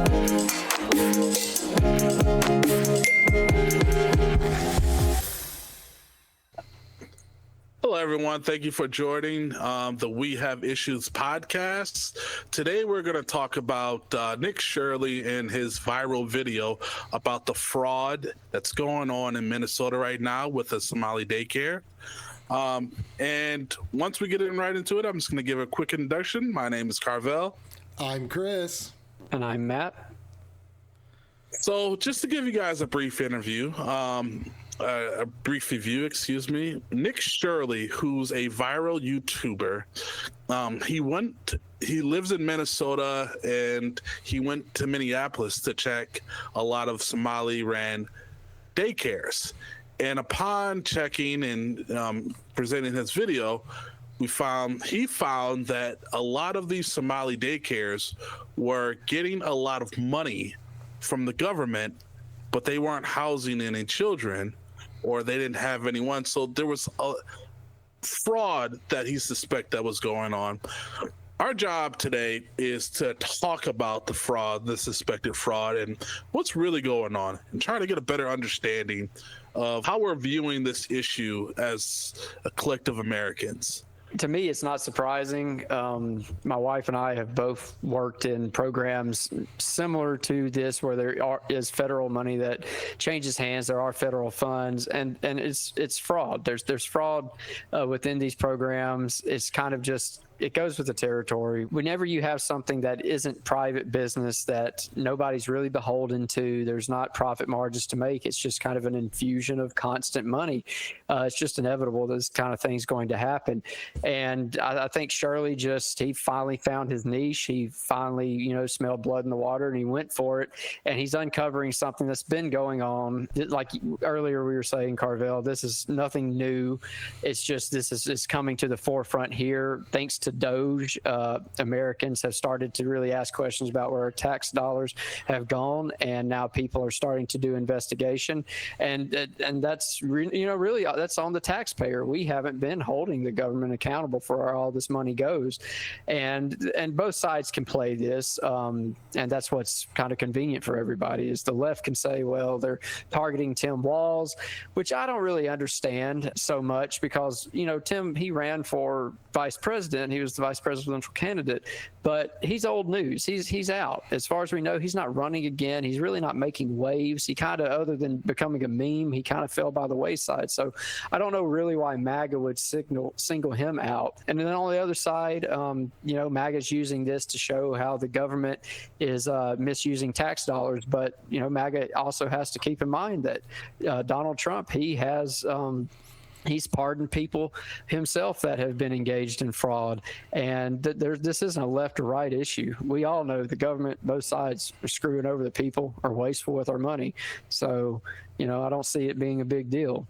Hello, everyone. Thank you for joining the We Have Issues podcast. Today, we're going to talk about Nick Shirley and his viral video about the fraud that's going on in Minnesota right now with a Somali daycare. And once we get right into it, I'm just going to give a quick introduction. My name is Carvell. I'm Chris. And I'm Matt. So just to give you guys a brief review, Nick Shirley, who's a viral YouTuber, he lives in Minnesota, and he went to Minneapolis to check a lot of Somali-ran daycares. And upon checking and presenting his video, he found that a lot of these Somali daycares were getting a lot of money from the government, but they weren't housing any children, or they didn't have anyone. So there was a fraud that he suspected that was going on. Our job today is to talk about the fraud, the suspected fraud, and what's really going on, and try to get a better understanding of how we're viewing this issue as a collective Americans. To me, it's not surprising. My wife and I have both worked in programs similar to this, where there is federal money that changes hands. There are federal funds, and it's fraud. There's fraud within these programs. It's kind of just, it goes with the territory. Whenever you have something that isn't private business, that nobody's really beholden to, there's not profit margins to make, it's just kind of an infusion of constant money. It's just inevitable this kind of thing's going to happen. And I think Shirley he finally found his niche. He finally, smelled blood in the water, and he went for it. And he's uncovering something that's been going on. Like earlier we were saying, Carvell, this is nothing new. It's just, it's coming to the forefront here, thanks to Doge. Americans have started to really ask questions about where our tax dollars have gone, and now people are starting to do investigation, and that's really that's on the taxpayer. We haven't been holding the government accountable for where all this money goes, and both sides can play this, and that's what's kind of convenient for everybody. Is the left can say, well, they're targeting Tim Walz, which I don't really understand so much, because Tim, he ran for vice president. He was the vice presidential candidate, but he's old news. He's out. As far as we know, he's not running again. He's really not making waves. He kind of, other than becoming a meme, he kind of fell by the wayside. So I don't know really why MAGA would single him out. And then on the other side, MAGA's using this to show how the government is misusing tax dollars. But, MAGA also has to keep in mind that Donald Trump, he's pardoned people himself that have been engaged in fraud. And this isn't a left or right issue. We all know the government, both sides, are screwing over the people, are wasteful with our money. So, I don't see it being a big deal.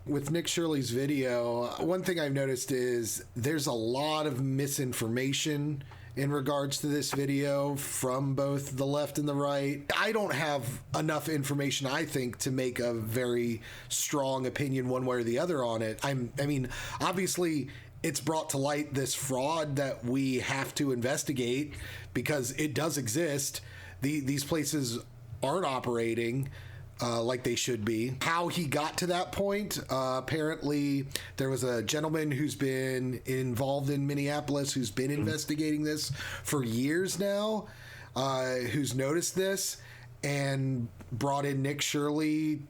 With Nick Shirley's video, one thing I've noticed is there's a lot of misinformation in regards to this video from both the left and the right. I don't have enough information, I think, to make a very strong opinion one way or the other on it. I mean, obviously, it's brought to light this fraud that we have to investigate, because it does exist. These places aren't operating like they should be. How he got to that point, apparently there was a gentleman who's been involved in Minneapolis who's been investigating this for years now, who's noticed this and brought in Nick Shirley,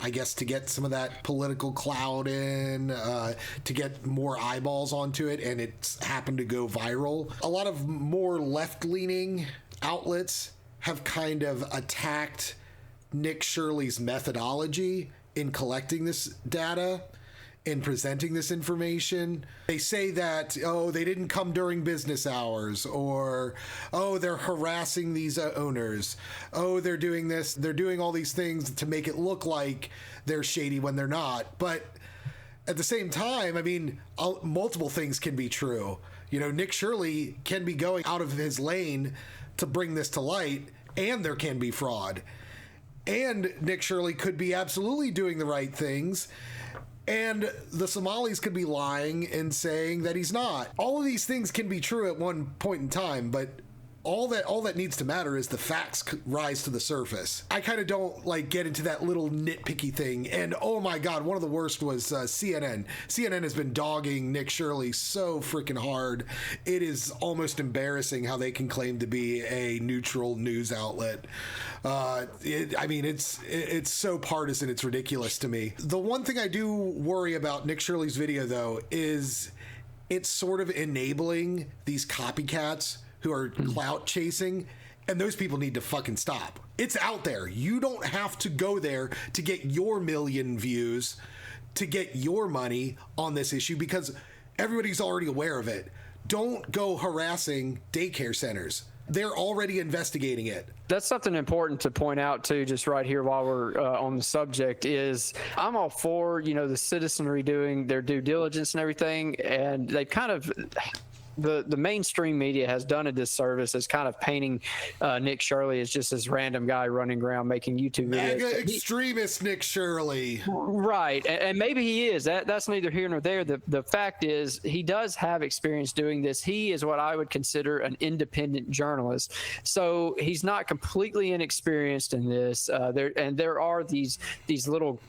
I guess, to get some of that political clout in, to get more eyeballs onto it, and it's happened to go viral. A lot of more left-leaning outlets have kind of attacked Nick Shirley's methodology in collecting this data, in presenting this information. They say that, they didn't come during business hours, or, they're harassing these owners. They're doing this. They're doing all these things to make it look like they're shady when they're not. But at the same time, I mean, multiple things can be true. Nick Shirley can be going out of his lane to bring this to light, and there can be fraud. And Nick Shirley could be absolutely doing the right things, and the Somalis could be lying and saying that he's not. All of these things can be true at one point in time, but all that needs to matter is the facts rise to the surface. I kind of don't like get into that little nitpicky thing. And oh my God, one of the worst was CNN. CNN has been dogging Nick Shirley so freaking hard. It is almost embarrassing how they can claim to be a neutral news outlet. It's so partisan, it's ridiculous to me. The one thing I do worry about Nick Shirley's video, though, is it's sort of enabling these copycats who are clout chasing, and those people need to fucking stop. It's out there. You don't have to go there to get your million views, to get your money on this issue, because everybody's already aware of it. Don't go harassing daycare centers. They're already investigating it. That's something important to point out too, just right here while we're on the subject, is I'm all for, the citizenry doing their due diligence and everything. And they kind of, the mainstream media has done a disservice as kind of painting Nick Shirley as just this random guy running around making YouTube videos. Mega extremist Nick Shirley. Right. And maybe he is. That's neither here nor there. The fact is, he does have experience doing this. He is what I would consider an independent journalist. So he's not completely inexperienced in this. There are these little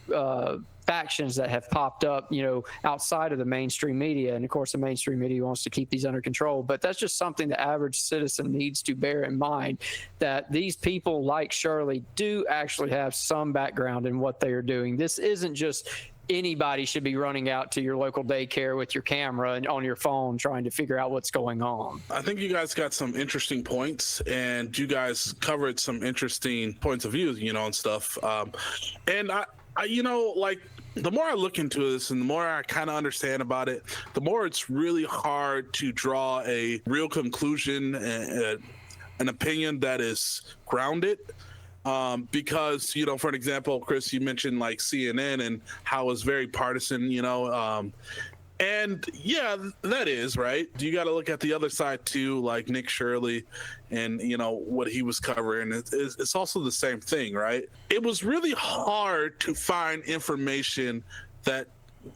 factions that have popped up, outside of the mainstream media. And of course, the mainstream media wants to keep these under control. But that's just something the average citizen needs to bear in mind, that these people like Shirley do actually have some background in what they are doing. This isn't just anybody should be running out to your local daycare with your camera and on your phone trying to figure out what's going on. I think you guys got some interesting points, and you guys covered some interesting points of view, and stuff. And I the more I look into this and the more I kind of understand about it, the more it's really hard to draw a real conclusion, an opinion that is grounded. Because, for an example, Chris, you mentioned like CNN and how it's very partisan, and yeah, that is right. You got to look at the other side too, like Nick Shirley and, what he was covering. It's also the same thing, right? It was really hard to find information that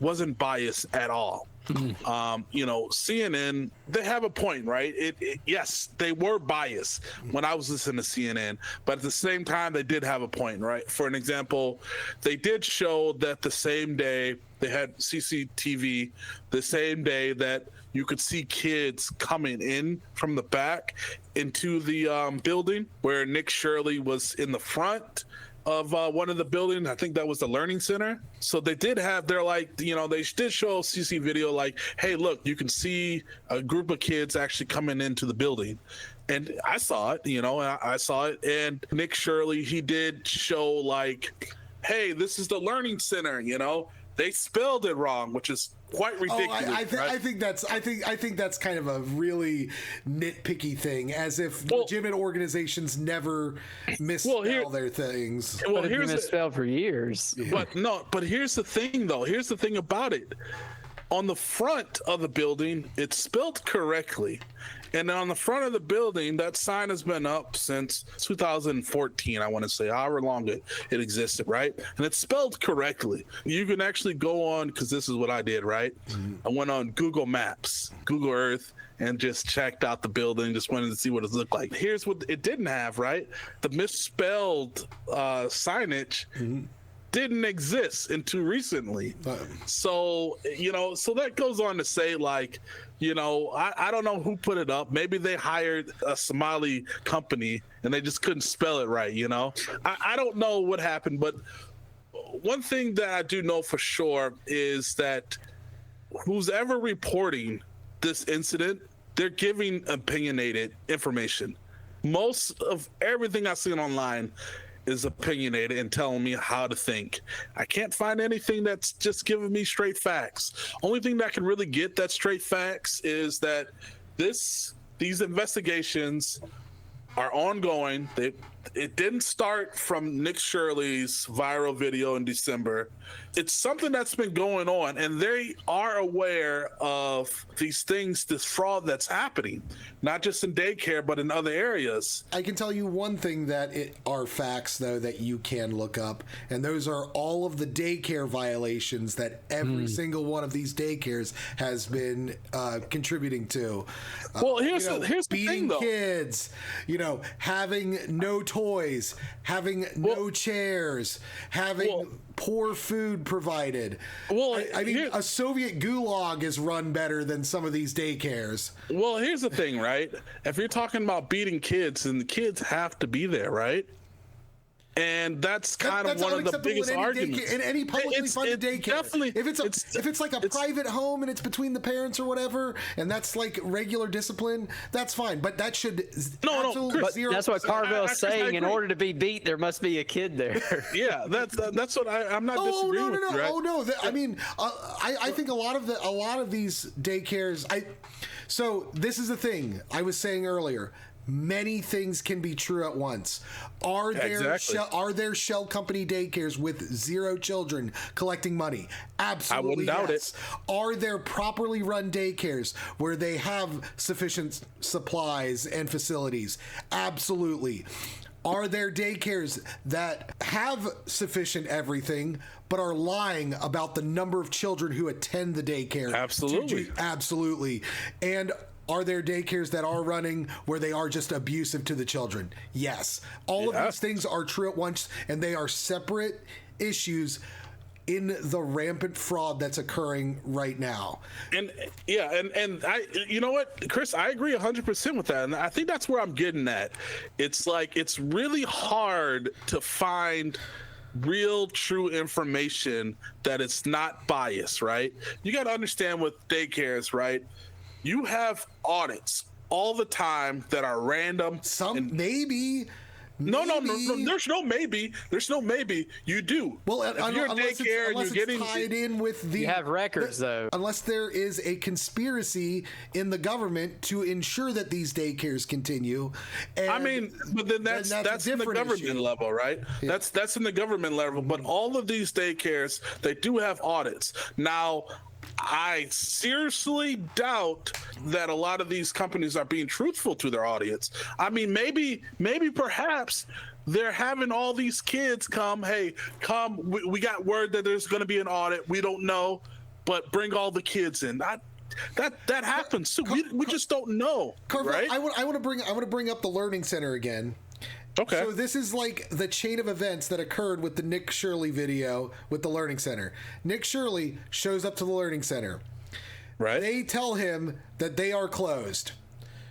wasn't biased at all. CNN, they have a point, right? Yes, they were biased when I was listening to CNN, but at the same time, they did have a point, right? For an example, they did show that the same day they had CCTV, the same day that you could see kids coming in from the back into the building where Nick Shirley was in the front of one of the buildings. I think that was the Learning Center. So they did have, they did show CC video like, hey, look, you can see a group of kids actually coming into the building. And I saw it, I saw it. And Nick Shirley, he did show like, hey, this is the Learning Center, they spelled it wrong, which is quite ridiculous. I think that's kind of a really nitpicky thing, as if legitimate organizations never misspell their things. Well, here's been misspelled for years. But here's the thing, though. Here's the thing about it. On the front of the building, it's spelled correctly. And on the front of the building, that sign has been up since 2014, I want to say, however long it existed, right? And it's spelled correctly. You can actually go on, because this is what I did, right? Mm-hmm. I went on Google Maps, Google Earth, and just checked out the building, just wanted to see what it looked like. Here's what it didn't have, right? The misspelled signage didn't exist until recently. So that goes on to say, like, I don't know who put it up. Maybe they hired a Somali company and they just couldn't spell it right, I don't know what happened, but one thing that I do know for sure is that who's ever reporting this incident, they're giving opinionated information. Most of everything I've seen online is opinionated and telling me how to think. I can't find anything that's just giving me straight facts. Only thing that can really get that straight facts is that these investigations are ongoing. It didn't start from Nick Shirley's viral video in December. It's something that's been going on, and they are aware of these things, this fraud that's happening, not just in daycare, but in other areas. I can tell you one thing that are facts, though, that you can look up, and those are all of the daycare violations that every single one of these daycares has been contributing to. Well, here's the beating thing, though. kids, having no toys, having no chairs, having poor food provided. Well, I mean, a Soviet gulag is run better than some of these daycares. Well, here's the thing, right? If you're talking about beating kids, then the kids have to be there, right? And that's kind of one of the biggest arguments in any publicly funded daycare. Definitely, if it's like a private home and it's between the parents or whatever, and that's like regular discipline, that's fine. But that should absolutely Chris, zero. That's what Carvell's saying. In order to be beat, there must be a kid there. Yeah, that's what I'm not disagreeing with. Right? Oh no! I mean, I think a lot of these daycares. So this is the thing I was saying earlier. Many things can be true at once. Are there shell company daycares with 0 children collecting money? Absolutely. I wouldn't doubt it. Are there properly run daycares where they have sufficient supplies and facilities? Absolutely. Are there daycares that have sufficient everything but are lying about the number of children who attend the daycare? Absolutely. Absolutely. And are there daycares that are running where they are just abusive to the children? Yes. All of these things are true at once, and they are separate issues in the rampant fraud that's occurring right now. And I, you know what, Chris, I agree 100% with that. And I think that's where I'm getting at. It's like, it's really hard to find real true information that it's not biased, right? You got to understand with daycares, right? You have audits all the time that are random. Maybe. No. There's no maybe. There's no maybe. You do. Well, if you're daycare and you're getting tied in with the. You have records, though. Unless there is a conspiracy in the government to ensure that these daycares continue. And I mean, but then that's in the government level, right? Yeah. That's in the government level. But all of these daycares, they do have audits now. I seriously doubt that a lot of these companies are being truthful to their audience. I mean, maybe perhaps they're having all these kids come, we got word that there's going to be an audit. We don't know, but bring all the kids in. That happens too. We just don't know, Carvell, right? I want to bring up the Learning Center again. Okay. So this is like the chain of events that occurred with the Nick Shirley video with the Learning Center. Nick Shirley shows up to the Learning Center. Right. They tell him that they are closed.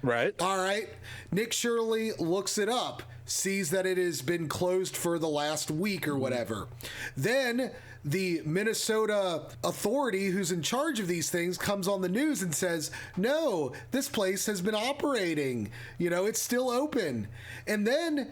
Right. All right. Nick Shirley looks it up, sees that it has been closed for the last week or whatever. Then the Minnesota authority who's in charge of these things comes on the news and says, no, this place has been operating. It's still open. And then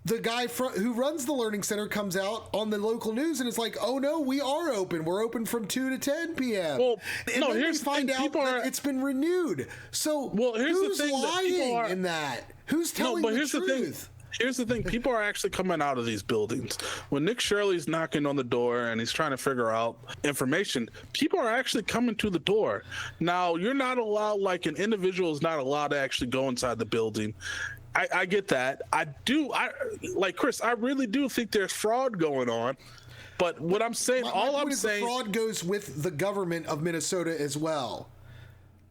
the guy who runs the Learning Center comes out on the local news and is like, oh no, we are open. We're open from 2 to 10 p.m. Well, and no, then here's we find the thing. out that it's been renewed. So here's who's the thing lying in that? Who's telling the truth? Here's the thing. People are actually coming out of these buildings. When Nick Shirley's knocking on the door and he's trying to figure out information, people are actually coming to the door. Now, you're not allowed, like an individual is not allowed to actually go inside the building. I get that. Like Chris, I really do think there's fraud going on. But what I'm saying, the fraud goes with the government of Minnesota as well.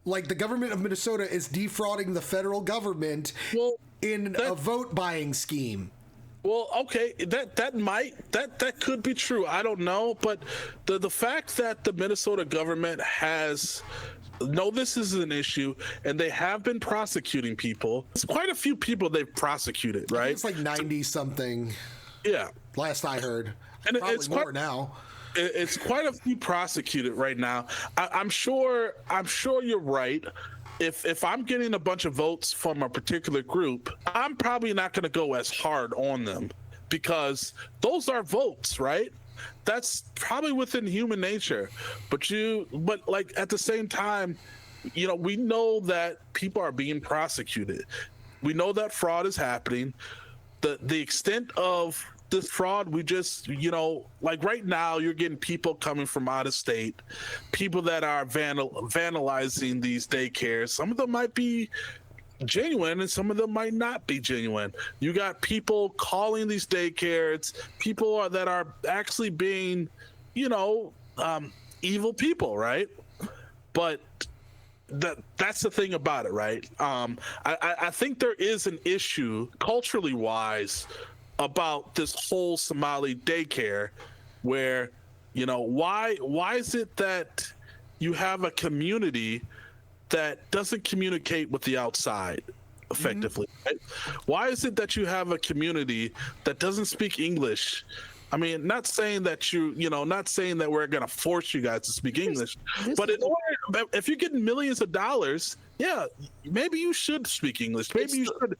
Like the government of Minnesota is defrauding the federal government in a vote buying scheme. Well, okay, that could be true. I don't know, but the fact that the Minnesota government has this is an issue, and they have been prosecuting people. It's quite a few people they've prosecuted, right? It's like 90 something. Yeah, last I heard. And probably it's more now. It's quite a few prosecuted right now. I'm sure you're right. If I'm getting a bunch of votes from a particular group, I'm probably not going to go as hard on them because those are votes, right? That's probably within human nature. But like at the same time, we know that people are being prosecuted. We know that fraud is happening. The extent of this fraud, we just, like right now, you're getting people coming from out of state, people that are vandalizing these daycares. Some of them might be genuine and some of them might not be genuine. You got people calling these daycares, people that are actually being, evil people, right? But that's the thing about it, right? I think there is an issue culturally wise about this whole Somali daycare, where why is it that you have a community that doesn't communicate with the outside effectively? Right? Why is it that you have a community that doesn't speak English? I mean, not saying that not saying that we're going to force you guys to speak English, but if you're getting millions of dollars, yeah, maybe you should speak English. Maybe you should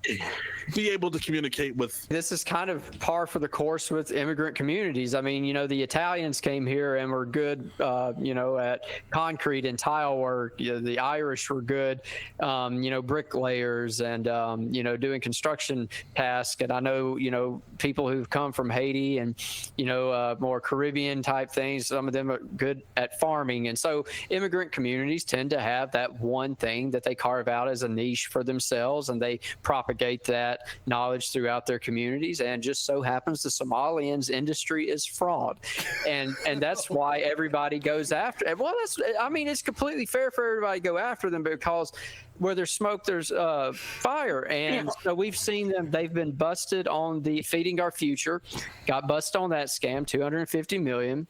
be able to communicate with. This is kind of par for the course with immigrant communities. I mean, the Italians came here and were good, at concrete and tile work. The Irish were good, bricklayers and, doing construction tasks. And I know, people who've come from Haiti and, more Caribbean type things, some of them are good at farming. And so immigrant communities tend to have that one thing that they carve out as a niche for themselves, and they propagate that knowledge throughout their communities. And just so happens the Somalians industry is fraud, and that's why everybody goes after. Well, it's completely fair for everybody to go after them, because where there's smoke, there's fire. And so we've seen them. They've been busted on the Feeding Our Future, got busted on that scam, $250 million.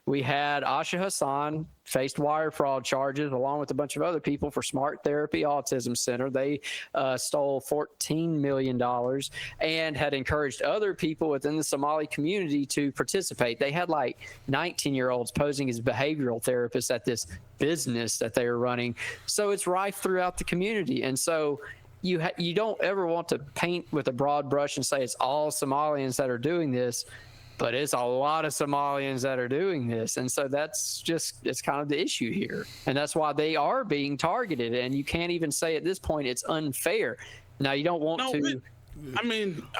We had Asha Hassan faced wire fraud charges along with a bunch of other people for Smart Therapy Autism Center. They stole $14 million and had encouraged other people within the Somali community to participate. They had like 19-year-olds posing as behavioral therapists at this business that they were running. So it's rife throughout the community. And so you don't ever want to paint with a broad brush and say it's all Somalians that are doing this, but it's a lot of Somalians that are doing this. And so it's kind of the issue here. And that's why they are being targeted. And you can't even say at this point it's unfair. Now, you don't want to.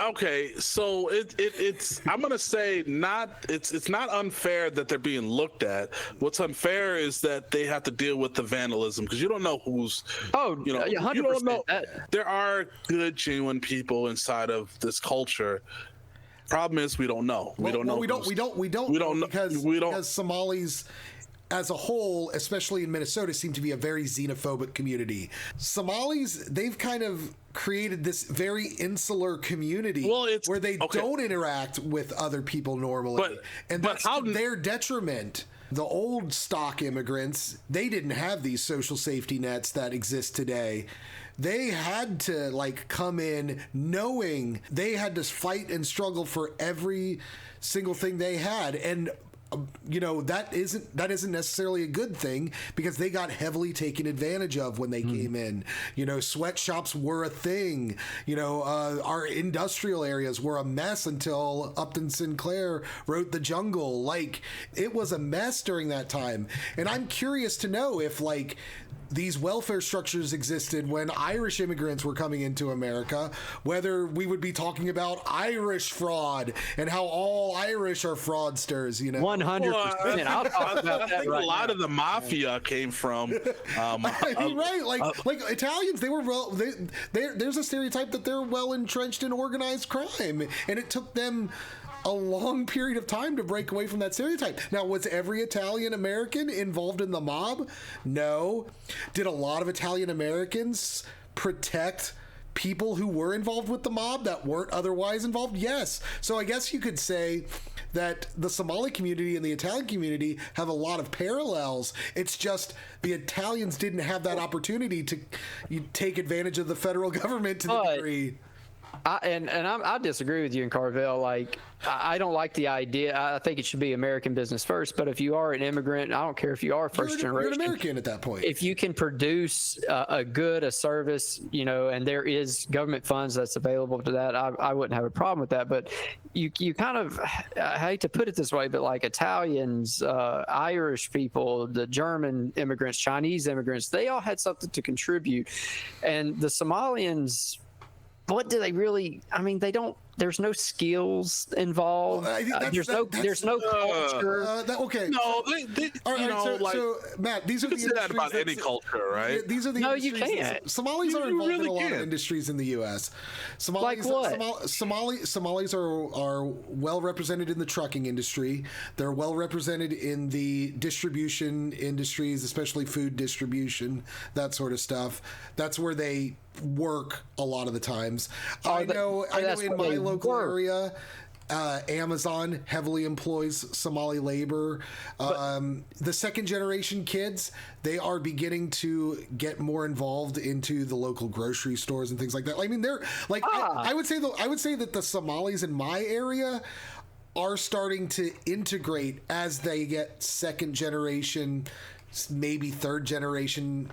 Okay, so it's I'm gonna say it's not unfair that they're being looked at. What's unfair is that they have to deal with the vandalism, because you don't know who's. You don't know. There are good, genuine people inside of this culture. Problem is, we don't know. We don't know because Somalis as a whole, especially in Minnesota, seem to be a very xenophobic community. Somalis, they've kind of created this very insular community where they don't interact with other people normally. And that's to their detriment. The old stock immigrants, they didn't have these social safety nets that exist today. They had to come in knowing they had to fight and struggle for every single thing they had. And that isn't necessarily a good thing, because they got heavily taken advantage of when they came in. Sweatshops were a thing. Our industrial areas were a mess until Upton Sinclair wrote The Jungle. It was a mess during that time. And I'm curious to know if these welfare structures existed when Irish immigrants were coming into America, whether we would be talking about Irish fraud and how all Irish are fraudsters, 100%. I'll talk about that. I think a lot of the mafia came from right, Italians. They were there's a stereotype that they're well entrenched in organized crime, and it took them a long period of time to break away from that stereotype. Now, was every Italian American involved in the mob? No. Did a lot of Italian Americans protect people who were involved with the mob that weren't otherwise involved? Yes. So I guess you could say that the Somali community and the Italian community have a lot of parallels. It's just the Italians didn't have that opportunity to take advantage of the federal government to the degree. I disagree with you in Carvell. I don't like the idea. I think it should be American business first. But if you are an immigrant, I don't care if you are first generation. You're an American at that point. If you can produce a service, and there is government funds that's available to that, I wouldn't have a problem with that. But you kind of, I hate to put it this way, but Italians, Irish people, the German immigrants, Chinese immigrants, they all had something to contribute. And the Somalians, what do they really? I mean, they don't. There's no skills involved. I think There's no culture. Okay. No, they All right, so Matt, these are the you can say that industries about any culture, right? These are the No, you industries can't. Somalis are involved in really a lot of can't. industries in the U.S. Like what? Somalis are well represented in the trucking industry. They're well represented in the distribution industries, especially food distribution, that sort of stuff. That's where they work a lot of the times. I know in my local area, Amazon heavily employs Somali labor. The second generation kids, they are beginning to get more involved into the local grocery stores and things like that. I mean, they're like, I would say that the Somalis in my area are starting to integrate as they get second generation, maybe third generation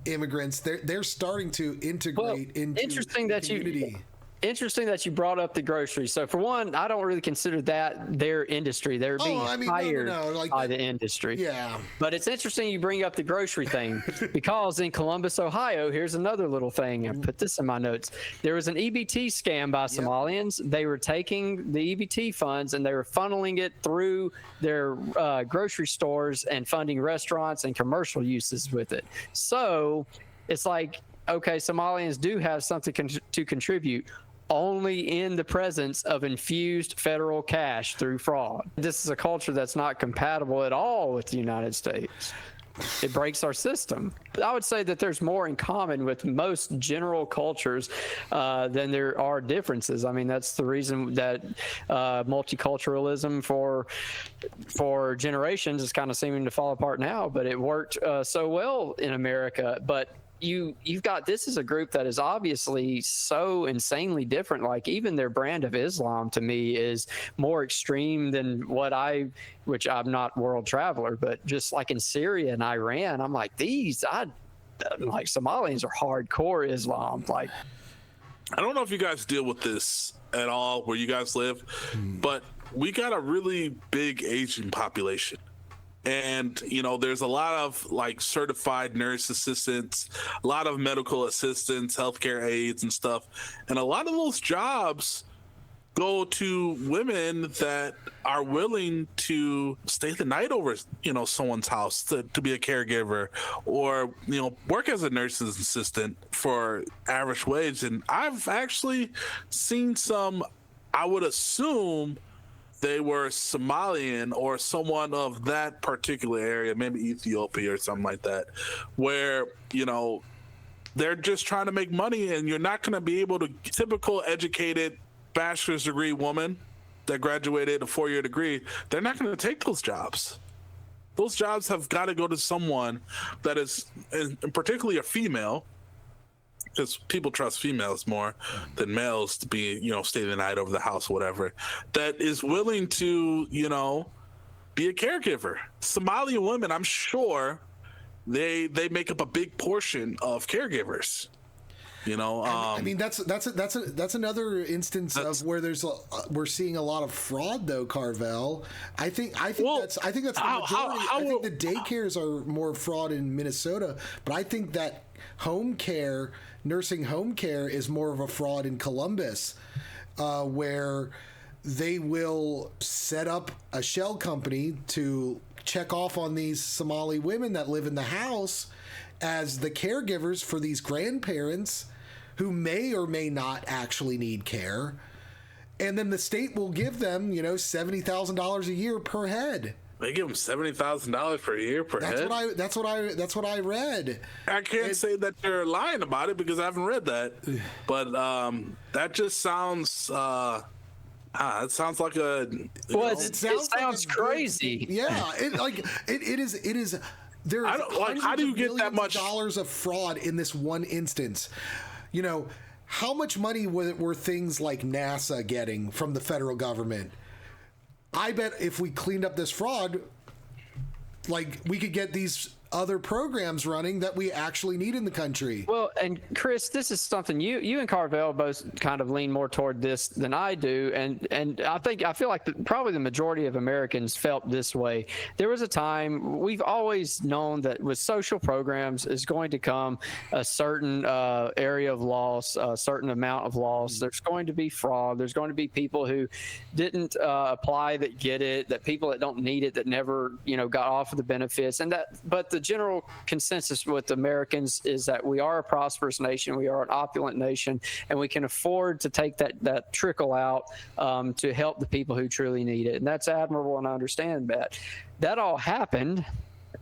immigrants. They're starting to integrate into the community. Interesting that you brought up the grocery. So for one, I don't really consider that their industry. They're being hired by the industry. Yeah. But it's interesting you bring up the grocery thing because in Columbus, Ohio, here's another little thing. I put this in my notes. There was an EBT scam by Somalians. They were taking the EBT funds and they were funneling it through their grocery stores and funding restaurants and commercial uses with it. So it's like, okay, Somalians do have something to contribute, only in the presence of infused federal cash through fraud. This is a culture that's not compatible at all with the United States. It breaks our system. I would say that there's more in common with most general cultures than there are differences. I mean, that's the reason that multiculturalism for generations is kind of seeming to fall apart now, but it worked so well in America. But you've got, this is a group that is obviously so insanely different. Like even their brand of Islam to me is more extreme than which I'm not world traveler, but just like in Syria and Iran, I'm like, like Somalians are hardcore Islam. Like, I don't know if you guys deal with this at all where you guys live, but we got a really big Asian population. And, there's a lot of like certified nurse assistants, a lot of medical assistants, healthcare aides and stuff. And a lot of those jobs go to women that are willing to stay the night over, someone's house to be a caregiver or, work as a nurse's assistant for average wage. And I've actually seen some, I would assume, they were Somalian or someone of that particular area, maybe Ethiopia or something like that, where, they're just trying to make money and you're not going to be able to, typical educated bachelor's degree woman that graduated a 4-year degree, they're not going to take those jobs. Those jobs have got to go to someone that is, and particularly a female, because people trust females more than males to be, stay the night over the house, whatever, that is willing to, be a caregiver. Somali women, I'm sure they make up a big portion of caregivers. I mean, that's another instance of where we're seeing a lot of fraud, though, Carvell. I think that's the majority. I think the daycares are more fraud in Minnesota, but I think that nursing home care is more of a fraud in Columbus, where they will set up a shell company to check off on these Somali women that live in the house as the caregivers for these grandparents who may or may not actually need care. And then the state will give them, $70,000 a year per head. They give them $70,000 per year per head. That's what I read. I can't say that they're lying about it because I haven't read that, but that just sounds. It sounds like a. It sounds crazy. It is. There is how do you get that much dollars of fraud in this one instance? How much money were things like NASA getting from the federal government? I bet if we cleaned up this fraud, like we could get these other programs running that we actually need in the country. Well, and Chris, this is something you and Carvell both kind of lean more toward this than I do, and I feel like probably the majority of Americans felt this way. There was a time, we've always known that with social programs is going to come a certain area of loss, a certain amount of loss. There's going to be fraud. There's going to be people who didn't apply that get it, that people that don't need it that never got off of the benefits, but the general consensus with Americans is that we are a prosperous nation, we are an opulent nation, and we can afford to take that trickle out to help the people who truly need it. And that's admirable, and I understand that. That all happened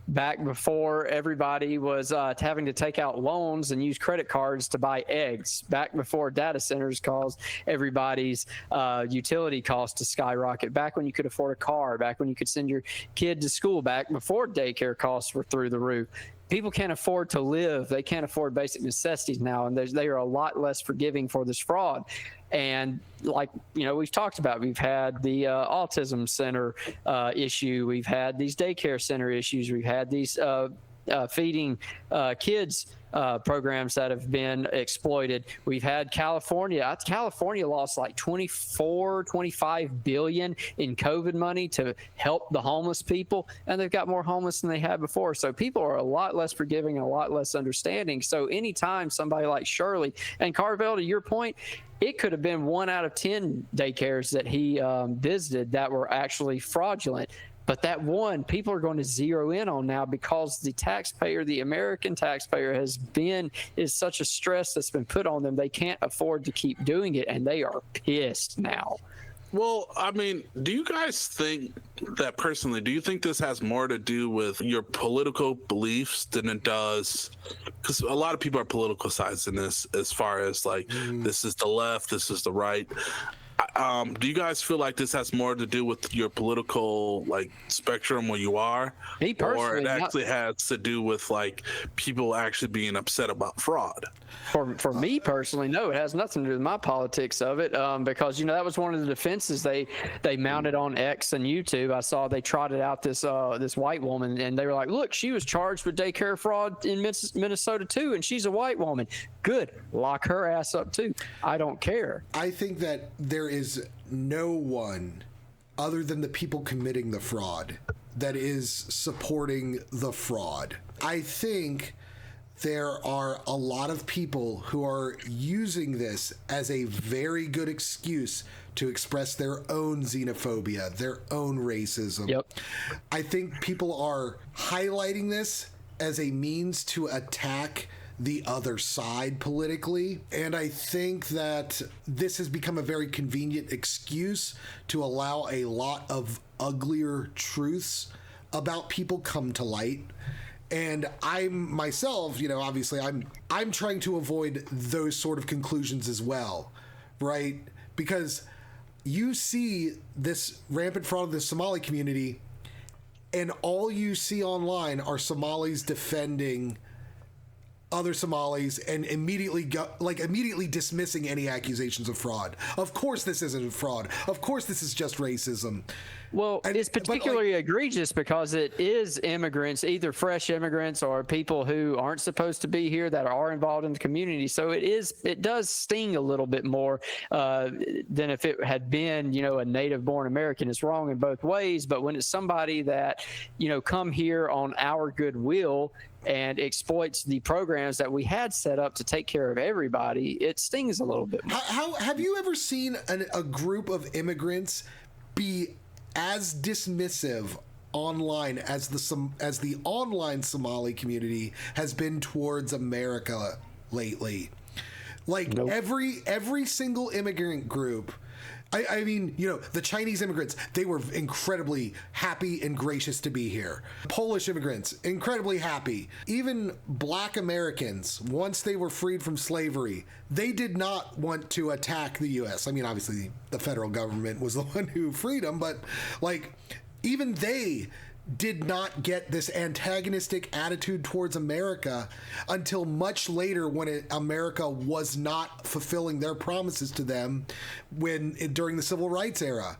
back before everybody was having to take out loans and use credit cards to buy eggs, back before data centers caused everybody's utility costs to skyrocket, back when you could afford a car, back when you could send your kid to school, back before daycare costs were through the roof. People can't afford to live. They can't afford basic necessities now, and they are a lot less forgiving for this fraud. And like, we've talked about, we've had the autism center issue. We've had these daycare center issues. We've had these feeding kids programs that have been exploited. We've had California lost like 25 billion in COVID money to help the homeless people, and they've got more homeless than they had before. So people are a lot less forgiving and a lot less understanding. So anytime somebody like Shirley and Carvell, to your point, it could have been 1 out of 10 daycares that he visited that were actually fraudulent. But that one, people are going to zero in on now because the taxpayer, the American taxpayer, is such a stress that's been put on them. They can't afford to keep doing it, and they are pissed now. Well, I mean, do you guys think that personally, do you think this has more to do with your political beliefs than it does? Because a lot of people are politicizing this as far as like, this is the left, this is the right. Do you guys feel like this has more to do with your political spectrum where you are, Me personally, or it actually has to do with like people actually being upset about fraud? For me personally, no, it has nothing to do with my politics of it, because that was one of the defenses they mounted on X and YouTube. I saw they trotted out this white woman, and they were like, look, she was charged with daycare fraud in Minnesota too, and she's a white woman. Good, lock her ass up too. I don't care. I think that there is no one other than the people committing the fraud that is supporting the fraud. I think there are a lot of people who are using this as a very good excuse to express their own xenophobia, their own racism. Yep. I think people are highlighting this as a means to attack the other side politically. And I think that this has become a very convenient excuse to allow a lot of uglier truths about people come to light. And I'm myself, obviously I'm trying to avoid those sort of conclusions as well, right? Because you see this rampant fraud of the Somali community, and all you see online are Somalis defending other Somalis and immediately dismissing any accusations of fraud. Of course this isn't fraud. Of course this is just racism. Well, it's particularly egregious because it is immigrants, either fresh immigrants or people who aren't supposed to be here that are involved in the community. So it does sting a little bit more than if it had been, a native-born American. It's wrong in both ways, but when it's somebody that, come here on our goodwill and exploits the programs that we had set up to take care of everybody, it stings a little bit more. How have you ever seen a group of immigrants be as dismissive online as the online Somali community has been towards America lately? Nope. Every single immigrant group, I mean, the Chinese immigrants, they were incredibly happy and gracious to be here. Polish immigrants, incredibly happy. Even Black Americans, once they were freed from slavery, they did not want to attack the U.S. I mean, obviously, the federal government was the one who freed them, but even they did not get this antagonistic attitude towards America until much later, when America was not fulfilling their promises to them during the civil rights era.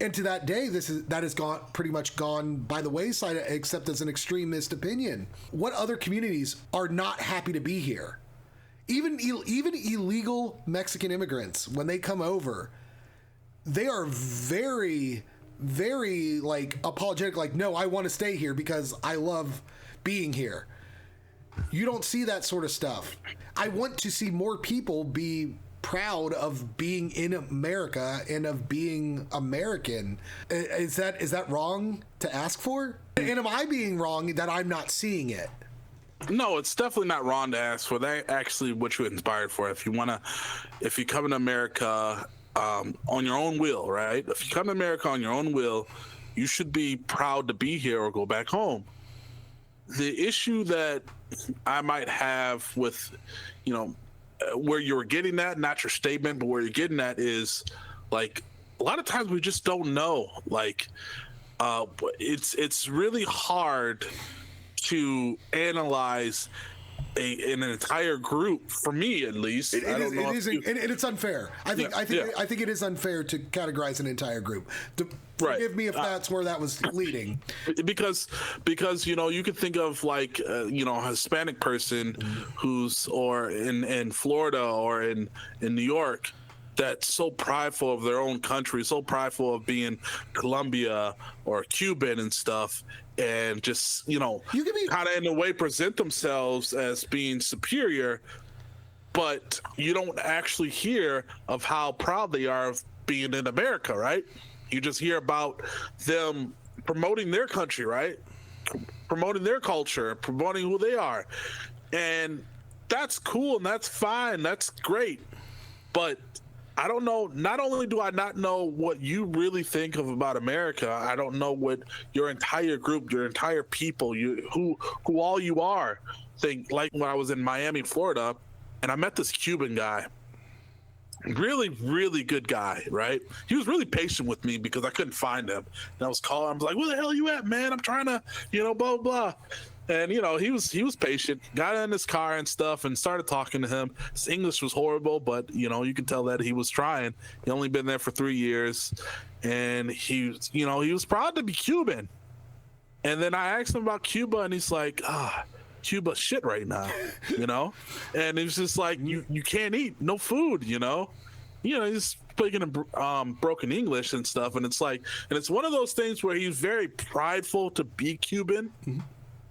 And to that day, that has gone pretty much gone by the wayside, except as an extremist opinion. What other communities are not happy to be here? Even illegal Mexican immigrants, when they come over, they are very, very like apologetic. Like, no, I want to stay here because I love being here. You don't see that sort of stuff. I want to see more people be proud of being in America and of being American. Is that wrong to ask for? And am I being wrong that I'm not seeing it? No, it's definitely not wrong to ask for. That actually what you're inspired for. If you come to America on your own will, right? If you come to America on your own will, you should be proud to be here or go back home. The issue that I might have with, where you're getting at, not your statement, but where you're getting at is like a lot of times we just don't know. Like it's really hard to analyze an entire group, for me at least. And it's unfair. I think it is unfair to categorize an entire group. Forgive me if that's where that was leading. Because you could think of like a Hispanic person who's or in Florida or in New York that's so prideful of their own country, so prideful of being Colombia or Cuban and stuff, and just kind of in a way present themselves as being superior, but you don't actually hear of how proud they are of being in America, right? You just hear about them promoting their country, right? Promoting their culture, promoting who they are. And that's cool and that's fine. That's great. But I don't know. Not only do I not know what you really think about America, I don't know what your entire group, your entire people, who all you are think. Like when I was in Miami, Florida, and I met this Cuban guy. Really, really good guy, right? He was really patient with me because I couldn't find him. And I was calling, I was like, where the hell are you at, man? I'm trying to, blah, blah. And, he was patient, got in his car and stuff and started talking to him. His English was horrible, but, you could tell that he was trying. He only been there for 3 years. And he was proud to be Cuban. And then I asked him about Cuba and he's like, Cuba shit right now, and it's just like you can't eat, no food, he's speaking in broken English and stuff, and it's like, and it's one of those things where he's very prideful to be Cuban,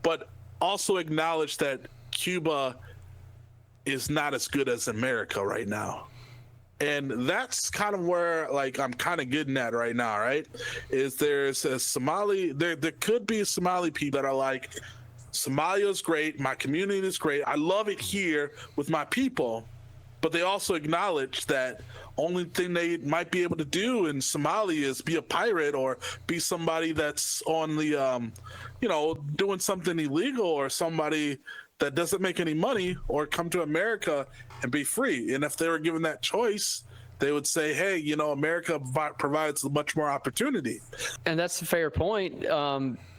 but also acknowledge that Cuba is not as good as America right now. And that's kind of where like I'm kind of getting at right now, right? Is there's a Somali, there could be Somali people that are like, Somalia is great, my community is great, I love it here with my people, but they also acknowledge that only thing they might be able to do in Somalia is be a pirate or be somebody that's on the doing something illegal, or somebody that doesn't make any money, or come to America and be free. And if they were given that choice, they would say, hey, America provides much more opportunity. And that's a fair point.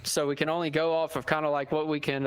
So we can only go off of kind of like what we can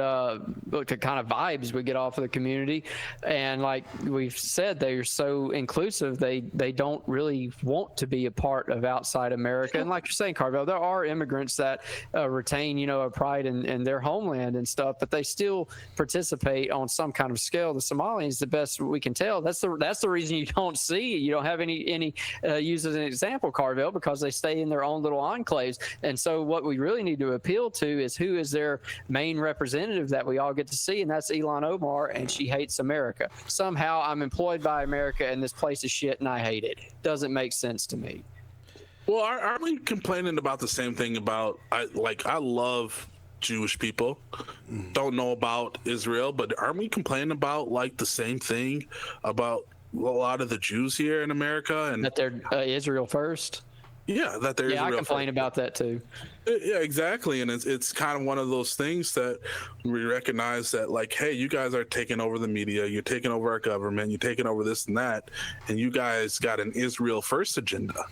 look at, kind of vibes we get off of the community. And like we've said, they're so inclusive, they don't really want to be a part of outside America. And like you're saying, Carvell, there are immigrants that retain, a pride in their homeland and stuff, but they still participate on some kind of scale. The Somalians, the best we can tell, that's the reason you don't see, you don't have any use as an example, Carvell, because they stay in their own little enclaves. And so what we really need to appeal to is who is their main representative that we all get to see, and that's Ilhan Omar, and she hates America. Somehow I'm employed by America and this place is shit and I hate it. Doesn't make sense to me. Well, aren't we complaining about the same thing about, I love Jewish people, don't know about Israel, but aren't we complaining about like the same thing about a lot of the Jews here in America? And that they're Israel first? Yeah, that there is. Yeah, I complain about that too. Yeah, exactly, and it's kind of one of those things that we recognize that, like, hey, you guys are taking over the media, you're taking over our government, you're taking over this and that, and you guys got an Israel first agenda,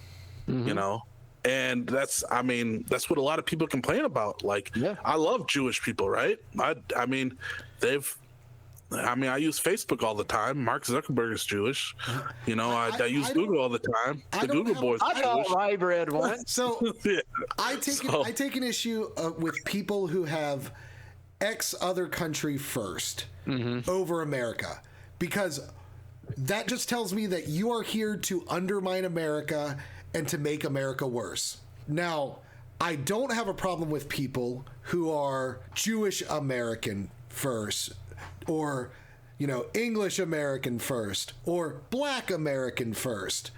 and that's what a lot of people complain about. Like, I love Jewish people, right? I mean, they've I mean, I use Facebook all the time. Mark Zuckerberg is Jewish. You know, I use Google all the time. The Google boys are I thought Jewish. rye bread once. So Yeah. I take an issue with people who have X other country first over America, because that just tells me that you are here to undermine America and to make America worse. Now, I don't have a problem with people who are Jewish American first, or, you know, English American first, or Black American first.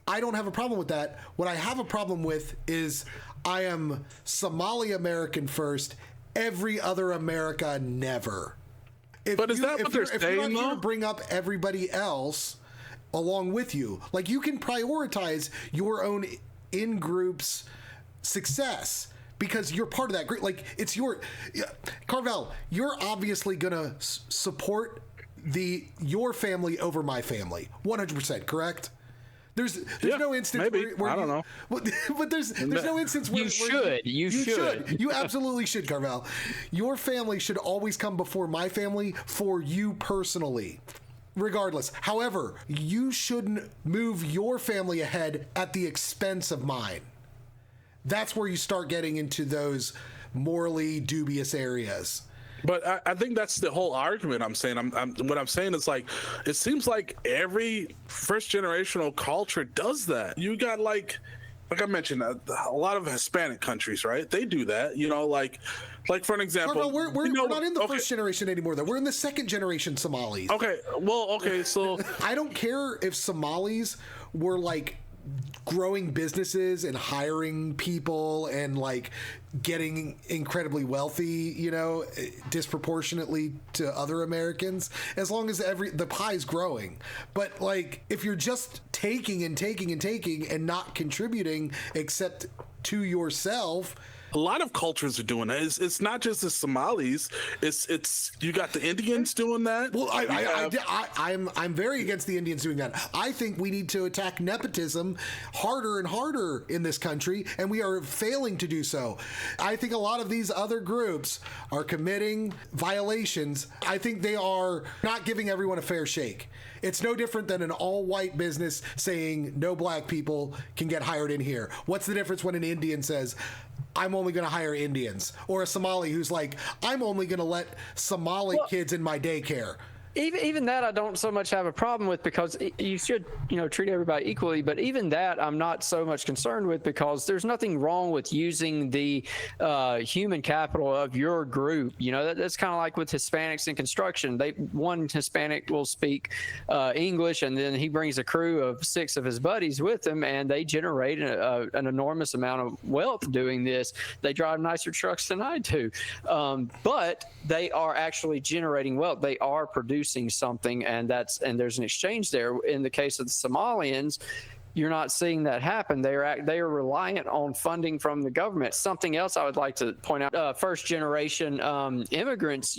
I don't have a problem with that. What I have a problem with is I am Somali-American first, every other America never. But is that what they're if saying, you're not here though? to bring up everybody else along with you, like, you can prioritize your own in-group's success because you're part of that group. Like, it's your Carvell, you're obviously gonna support your family over my family 100%, correct? There's no instance maybe. where I don't know. but there's no instance where You should. you absolutely should, Carvell. Your family should always come before my family for you personally, regardless. However, you shouldn't move your family ahead at the expense of mine. That's where you start getting into those morally dubious areas. But I think that's the whole argument I'm saying. What I'm saying is, like, it seems like every first generational culture does that. You got like I mentioned, a lot of Hispanic countries, right? They do that. You know, like for an example, Carvell, we're not in the first generation anymore, though. We're in the second generation Somalis. Okay, well, okay, so I don't care if Somalis were like growing businesses and hiring people and like getting incredibly wealthy, you know, disproportionately to other Americans, as long as the pie's growing. But like, if you're just taking and taking and taking and not contributing except to yourself. a lot of cultures are doing that. It's not just the Somalis. It's you got the Indians doing that. Well, I'm very against the Indians doing that. I think we need to attack nepotism harder and harder in this country, and we are failing to do so. I think a lot of these other groups are committing violations. I think they are not giving everyone a fair shake. It's no different than an all-white business saying no black people can get hired in here. What's the difference when an Indian says, I'm only going to hire Indians? Or a Somali who's like, I'm only going to let Somali kids in my daycare. Even that I don't so much have a problem with, because you should, treat everybody equally. But even that I'm not so much concerned with, because there's nothing wrong with using the human capital of your group. That's kind of like with Hispanics in construction. One Hispanic will speak English, and then he brings a crew of 6 of his buddies with him, and they generate an enormous amount of wealth doing this. They drive nicer trucks than I do, but they are actually generating wealth. They are producing something, and there's an exchange there. In the case of the Somalians, you're not seeing that happen. They are reliant on funding from the government. Something else I would like to point out: first generation immigrants.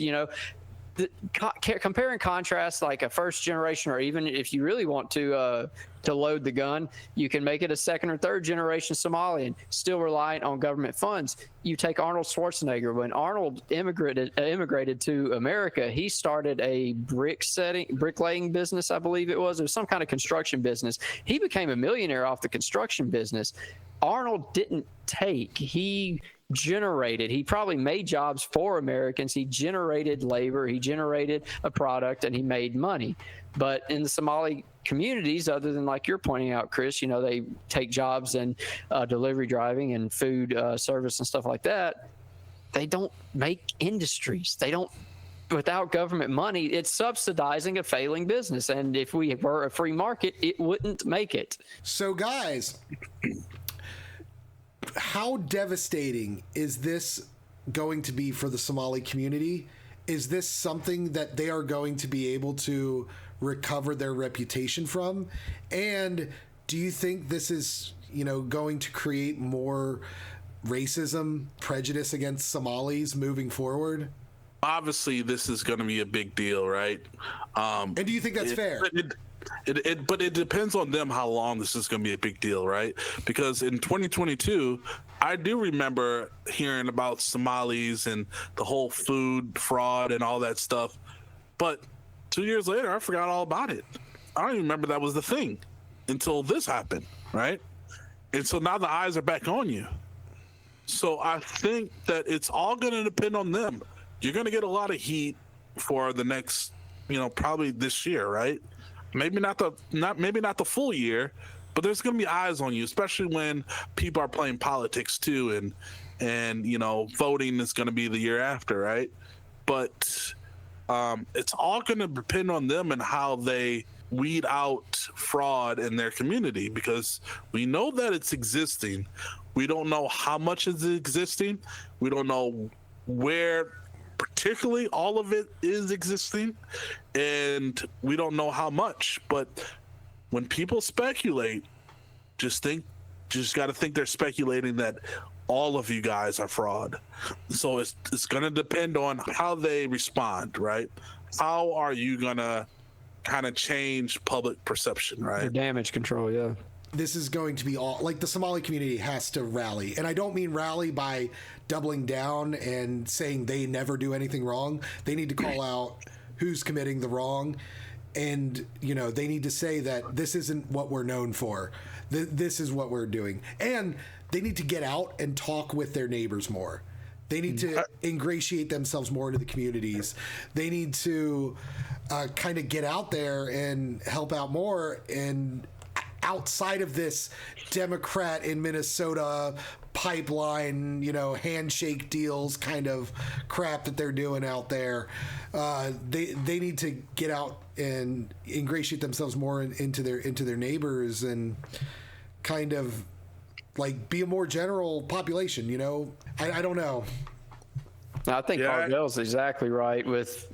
Compare and contrast, like a first generation, or even if you really want to load the gun, you can make it a second or third generation Somalian, still reliant on government funds. You take Arnold Schwarzenegger. When Arnold immigrated to America, he started a bricklaying business, I believe it was. It was some kind of construction business. He became a millionaire off the construction business. Arnold didn't take. He generated. He probably made jobs for Americans. He generated labor. He generated a product, and he made money. But in the Somali communities, other than like you're pointing out, Chris, they take jobs in delivery driving and food service and stuff like that. They don't make industries. They don't. Without government money, it's subsidizing a failing business. And if we were a free market, it wouldn't make it. So, guys, how devastating is this going to be for the Somali community? Is this something that they are going to be able to recover their reputation from? And do you think this is, going to create more racism, prejudice against Somalis moving forward? Obviously, this is going to be a big deal, right? And do you think that's fair? But it depends on them how long this is going to be a big deal, right? Because in 2022, I do remember hearing about Somalis and the whole food fraud and all that stuff. But 2 years later, I forgot all about it. I don't even remember that was the thing until this happened, right? And so now the eyes are back on you. So I think that it's all going to depend on them. You're going to get a lot of heat for the next, probably this year, right? Maybe not the full year, but there's going to be eyes on you, especially when people are playing politics too, and voting is going to be the year after, right? But it's all going to depend on them and how they weed out fraud in their community, because we know that it's existing. We don't know how much is existing. We don't know where particularly all of it is existing, and we don't know how much. But when people speculate, just got to think they're speculating that all of you guys are fraud. So it's going to depend on how they respond, right? How are you going to kind of change public perception, right? Your damage control, yeah. This is going to be all, like, the Somali community has to rally. And I don't mean rally by doubling down and saying they never do anything wrong. They need to call out who's committing the wrong. And, they need to say that this isn't what we're known for. This is what we're doing. And they need to get out and talk with their neighbors more. They need to ingratiate themselves more into the communities. They need to kind of get out there and help out more, and outside of this Democrat in Minnesota pipeline, handshake deals kind of crap that they're doing out there. They need to get out and ingratiate themselves more into their neighbors, and kind of like be a more general population. I don't know. I think Carvell's exactly right with,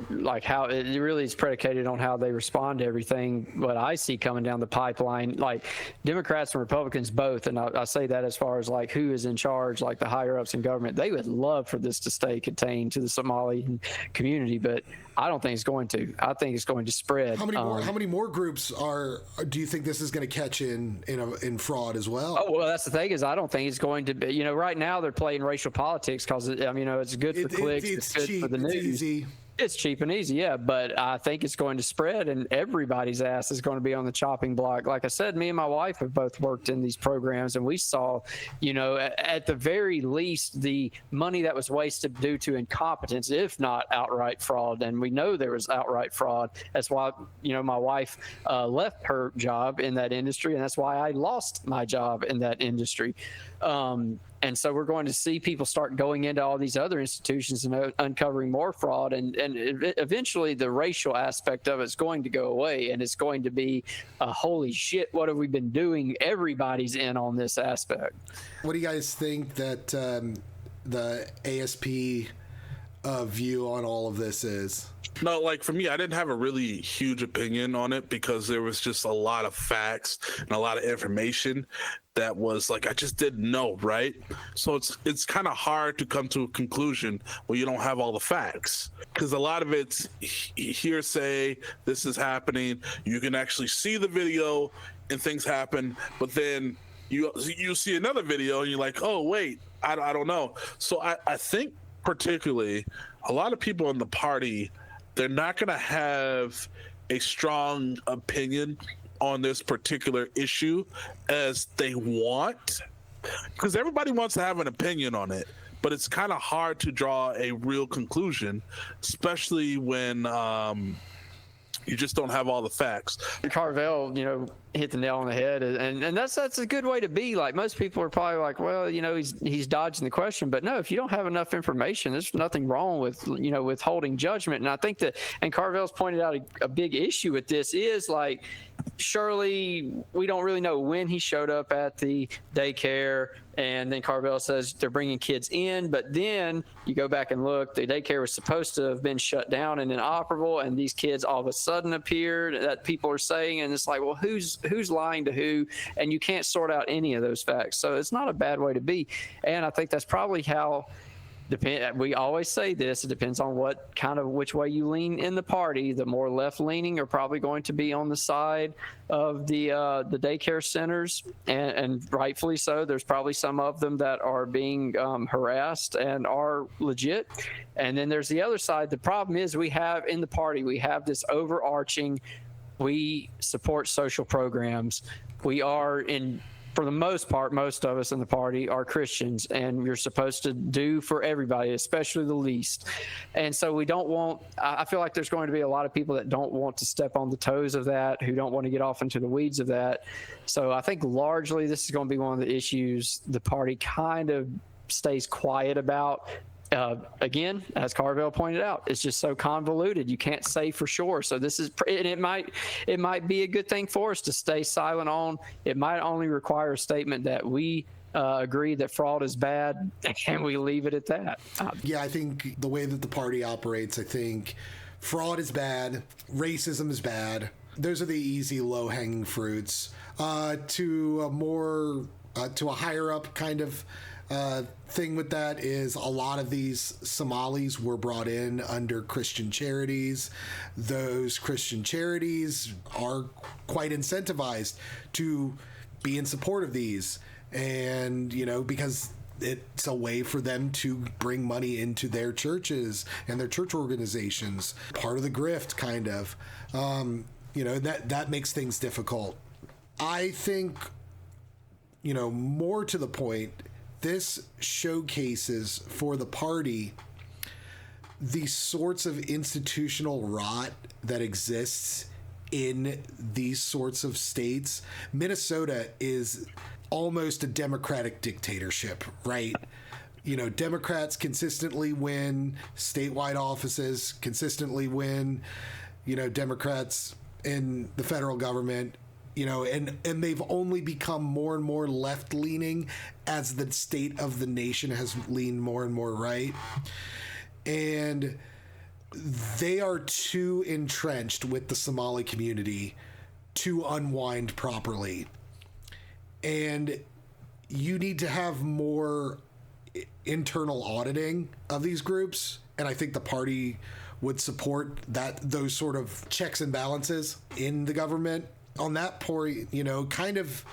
like how it really is predicated on how they respond to everything. What I see coming down the pipeline, like Democrats and Republicans both, and I say that as far as like who is in charge, like the higher ups in government, they would love for this to stay contained to the Somali community, but I don't think it's going to. I think it's going to spread. How many more groups do you think this is going to catch in fraud as well? Oh, well, that's the thing, is I don't think it's going to be, right now they're playing racial politics because, it's good for clicks. It's good cheap, for the news. It's easy. It's cheap and easy, yeah, but I think it's going to spread, and everybody's ass is going to be on the chopping block. Like I said, me and my wife have both worked in these programs, and we saw, at the very least, the money that was wasted due to incompetence, if not outright fraud. And we know there was outright fraud. That's why, my wife left her job in that industry, and that's why I lost my job in that industry. And so we're going to see people start going into all these other institutions and uncovering more fraud. And eventually the racial aspect of it's going to go away, and it's going to be, holy shit, what have we been doing? Everybody's in on this aspect. What do you guys think that the ASP view on all of this is? No, like for me, I didn't have a really huge opinion on it because there was just a lot of facts and a lot of information that was like I just didn't know, right? So it's kind of hard to come to a conclusion when you don't have all the facts, because a lot of it's hearsay. This is happening. You can actually see the video and things happen, but then you see another video and you're like, oh wait, I don't know. So I think particularly a lot of people in the party, they're not going to have a strong opinion on this particular issue as they want, because everybody wants to have an opinion on it, but it's kind of hard to draw a real conclusion, especially when you just don't have all the facts. Carvell, hit the nail on the head, and that's a good way to be. Like, most people are probably like, well, he's dodging the question, but no, if you don't have enough information, there's nothing wrong with withholding judgment. And I think that, and Carvell's pointed out a big issue with this is like, Shirley, we don't really know when he showed up at the daycare, and then Carvell says they're bringing kids in, but then you go back and look, the daycare was supposed to have been shut down and inoperable, and these kids all of a sudden appeared, that people are saying, and it's like, well, who's lying to who? And you can't sort out any of those facts. So it's not a bad way to be, and I think that's probably how We always say this, it depends on which way you lean in the party. The more left leaning are probably going to be on the side of the daycare centers, and rightfully so. There's probably some of them that are being harassed and are legit. And then there's the other side. The problem is we have this overarching, we support social programs. We are for the most part, most of us in the party are Christians, and you're supposed to do for everybody, especially the least. And so I feel like there's going to be a lot of people that don't want to step on the toes of that, who don't want to get off into the weeds of that. So I think largely this is going to be one of the issues the party kind of stays quiet about. Again, as Carvell pointed out, it's just so convoluted. You can't say for sure. So it might be a good thing for us to stay silent on. It might only require a statement that we agree that fraud is bad, and we leave it at that. Yeah, I think the way that the party operates, I think fraud is bad, racism is bad. Those are the easy, low-hanging fruits. To a higher up kind of thing with that is a lot of these Somalis were brought in under Christian charities. Those Christian charities are quite incentivized to be in support of these, and because it's a way for them to bring money into their churches and their church organizations, part of the grift kind of. That makes things difficult. I think more to the point, this showcases for the party the sorts of institutional rot that exists in these sorts of states. Minnesota is almost a democratic dictatorship, right? Democrats consistently win statewide offices, consistently win, Democrats in the federal government. And they've only become more and more left-leaning as the state of the nation has leaned more and more right. And they are too entrenched with the Somali community to unwind properly. And you need to have more internal auditing of these groups. And I think the party would support those sort of checks and balances in the government. On that point, kind of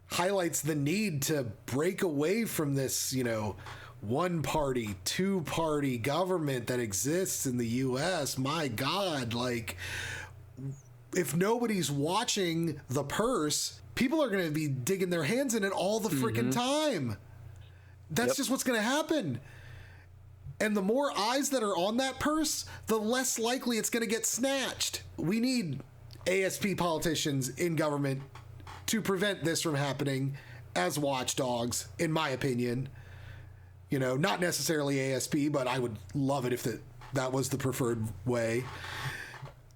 highlights the need to break away from this, one party, two party government that exists in the US. My God, if nobody's watching the purse, people are going to be digging their hands in it all the freaking time. That's just what's going to happen. And the more eyes that are on that purse, the less likely it's going to get snatched. We need ASP politicians in government to prevent this from happening as watchdogs, in my opinion. Not necessarily ASP, but I would love it if that was the preferred way.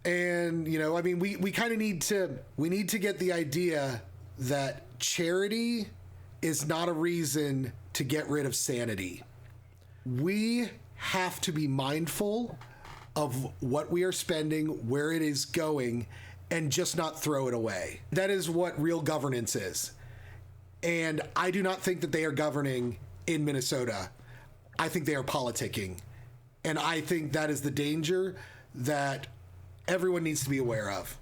And, we kind of need to get the idea that charity is not a reason to get rid of sanity. We have to be mindful of what we are spending, where it is going, and just not throw it away. That is what real governance is. And I do not think that they are governing in Minnesota. I think they are politicking. And I think that is the danger that everyone needs to be aware of.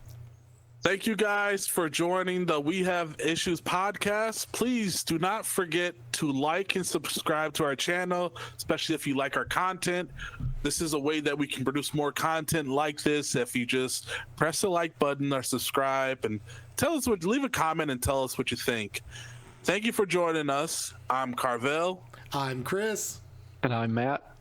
Thank you guys for joining the We Have Issues podcast. Please do not forget to like and subscribe to our channel, especially if you like our content. This is a way that we can produce more content like this. If you just press the like button or subscribe and leave a comment and tell us what you think. Thank you for joining us. I'm Carvell. I'm Chris. And I'm Matt.